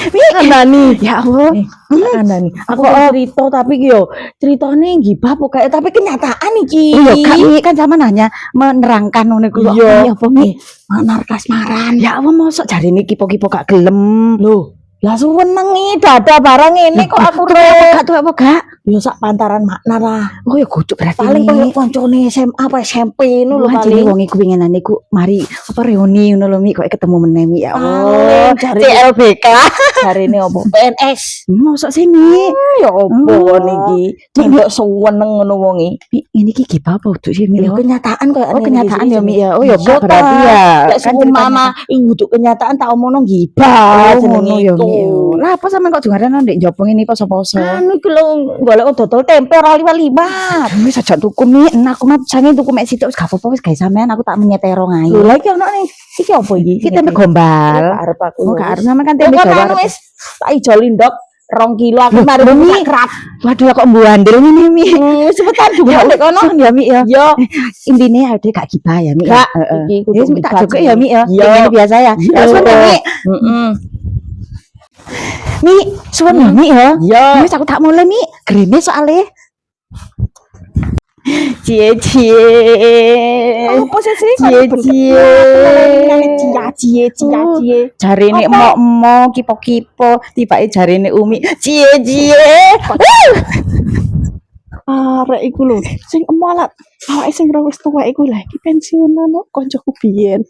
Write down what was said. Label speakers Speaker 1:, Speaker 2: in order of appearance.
Speaker 1: Mi kandani.
Speaker 2: Ya Allah.
Speaker 1: Kandani.
Speaker 2: Aku cerita tapi yo ceritane gibah pokoke tapi kenyataan iki.
Speaker 1: Iya, Kak, Mi kan sama nanya menerangkan ngono iku.
Speaker 2: Iya,
Speaker 1: apa Mi?
Speaker 2: Manar kasmaran.
Speaker 1: Ya apa mosok jarine kipo-kipo gak gelem.
Speaker 2: Loh, lah suwenengi dada barang ini kok aku
Speaker 1: Gak tuh apa gak?
Speaker 2: yo sak pantaran makna lah.
Speaker 1: Oh ya kudu berarti
Speaker 2: Paling koyo
Speaker 1: Mi.
Speaker 2: koncone SMA apa SMP ngono lho
Speaker 1: Paling
Speaker 2: paling.
Speaker 1: wong iku winginane iku mari apa reuni ngono lho Mi kok ketemu meneh Mi ya Allah.
Speaker 2: Paling jari
Speaker 1: CLBK.
Speaker 2: jarine opo PNS.
Speaker 1: Mosok sih Mi.
Speaker 2: Ya opo niki. Cendok suweneng ngono wong iki.
Speaker 1: Mi ini ki gibah apa udah sih Mi?
Speaker 2: Lho kenyataan koyo
Speaker 1: Oh kenyataan ya Mi ya. Oh ya
Speaker 2: Iya,
Speaker 1: gak berarti ya.
Speaker 2: Lek suku mama kudu kenyataan tak omongno gibah
Speaker 1: Oh ngono ya
Speaker 2: itu.
Speaker 1: Mi. Lah apa sampean kok dengaran ndek njopong ini poso-poso?
Speaker 2: Anu iki lho golek dodol tempe ora liwat-liwat.
Speaker 1: Wis aja tuku Mi, enak aku mah sange tuku mek sitok wis gak apa-apa wis gawe sampean aku tak menyetero ngae.
Speaker 2: Lho lha iki ono nih. Iki apa iki?
Speaker 1: Iki tempe gombal.
Speaker 2: Arep aku.
Speaker 1: Oh gak arep sampean kan tempe
Speaker 2: Tempe
Speaker 1: Jawa.
Speaker 2: anu wis tak ijoli ndok 2 kilo aku mari
Speaker 1: Mi.
Speaker 2: kerap.
Speaker 1: Waduh kok mbuandel ngene Mi.
Speaker 2: Cepetan juga ndek kono.
Speaker 1: Ya Mi ya.
Speaker 2: Yo.
Speaker 1: Intine ade gak gibah ya Mi.
Speaker 2: Gak,
Speaker 1: Heeh.
Speaker 2: iki
Speaker 1: Ya wis
Speaker 2: kudu
Speaker 1: Mi tak
Speaker 2: gibah
Speaker 1: jogo
Speaker 2: sih.
Speaker 1: ya Mi ya.
Speaker 2: Iya.
Speaker 1: Ini biasa ya.
Speaker 2: Iya.
Speaker 1: Ya suwen ya Mi.
Speaker 2: Heeh.
Speaker 1: Mi, suwen ya Mi ya.
Speaker 2: Yo.
Speaker 1: Wis aku tak mulai Mi. Grene soalnya. Cie.
Speaker 2: Apa sih?
Speaker 1: Cie.
Speaker 2: Cie.
Speaker 1: Jarine
Speaker 2: Apa?
Speaker 1: emok-emok kipo-kipo tibake jarine Umi cie.
Speaker 2: Arek iku lho, sing emalat. Awake sing wis tuwek iku lho, iki pensiunan kok kancaku biyen.